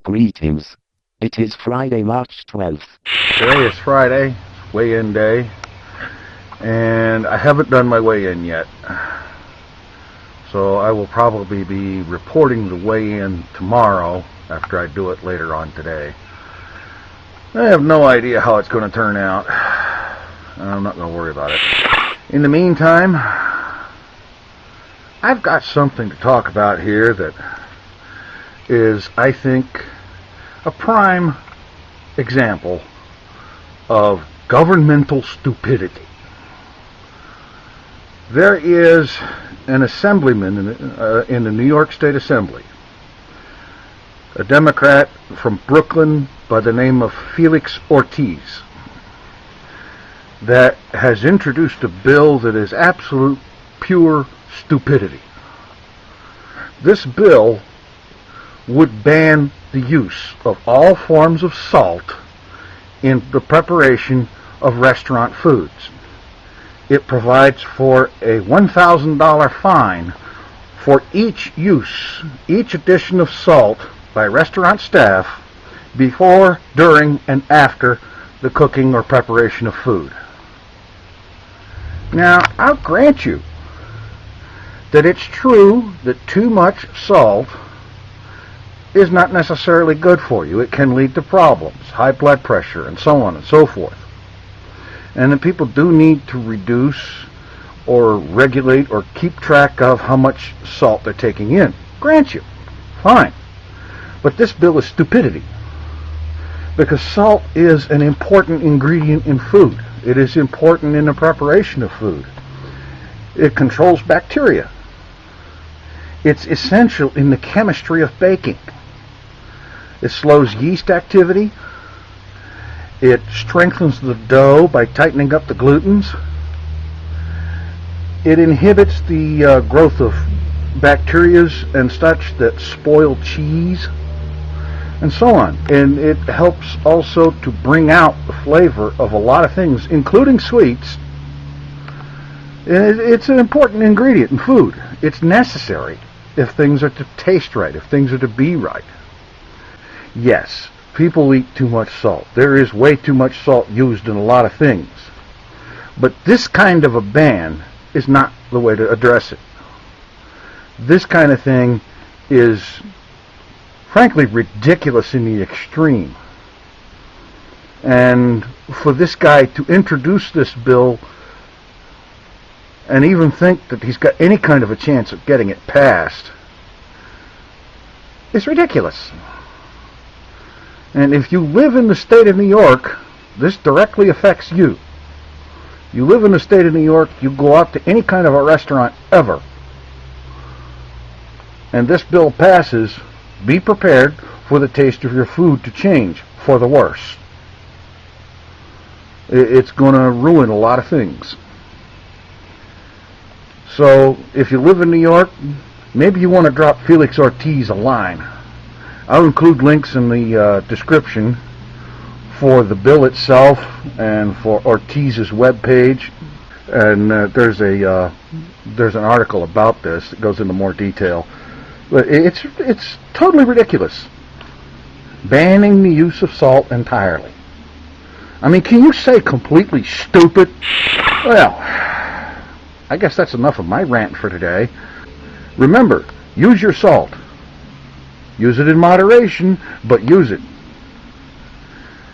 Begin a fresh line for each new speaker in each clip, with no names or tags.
Greetings. It is Friday, March 12th.
Today is Friday, it's weigh-in day, and I haven't done my weigh-in yet. So I will probably be reporting the weigh-in tomorrow after I do it later on today. I have no idea how it's going to turn out. I'm not going to worry about it. In the meantime, I've got something to talk about here that is, I think, a prime example of governmental stupidity. There is an assemblyman in the New York State Assembly, a Democrat from Brooklyn by the name of Felix Ortiz, that has introduced a bill that is absolute pure stupidity. This bill would ban the use of all forms of salt in the preparation of restaurant foods. It provides for a $1,000 fine for each addition of salt by restaurant staff before, during, and after the cooking or preparation of food. Now, I'll grant you that it's true that too much salt is not necessarily good for you. It can lead to problems, high blood pressure, and so on and so forth. And then people do need to reduce or regulate or keep track of how much salt they're taking in. Grant you. Fine. But this bill is stupidity. Because salt is an important ingredient in food. It is important in the preparation of food. It controls bacteria. It's essential in the chemistry of baking. It slows yeast activity. It strengthens the dough by tightening up the glutens. It inhibits the growth of bacteria and such that spoil cheese, and so on. And it helps also to bring out the flavor of a lot of things, including sweets. It's an important ingredient in food. It's necessary if things are to taste right, if things are to be right. Yes, people eat too much salt. There is way too much salt used in a lot of things. But this kind of a ban is not the way to address it. This kind of thing is, frankly, ridiculous in the extreme. And for this guy to introduce this bill and even think that he's got any kind of a chance of getting it passed is ridiculous. And if you live in the state of New York, this directly affects you. You live in the state of New York, you go out to any kind of a restaurant ever, and this bill passes, be prepared for the taste of your food to change for the worse. It's going to ruin a lot of things. So, if you live in New York, maybe you want to drop Felix Ortiz a line. I'll include links in the description for the bill itself and for Ortiz's webpage. And there's an article about this that goes into more detail. But it's totally ridiculous. Banning the use of salt entirely. I mean, can you say completely stupid? Well, I guess that's enough of my rant for today. Remember, use your salt. Use it in moderation, but use it.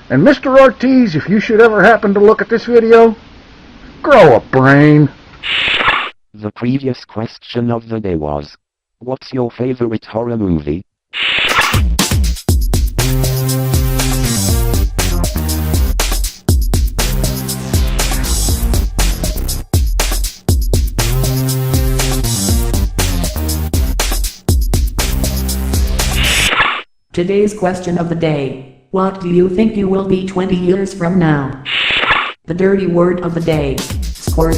And Mr. Ortiz, if you should ever happen to look at this video, grow a brain.
The previous question of the day was, what's your favorite horror movie?
Today's question of the day: what do you think you will be 20 years from now? The dirty word of the day: squirt.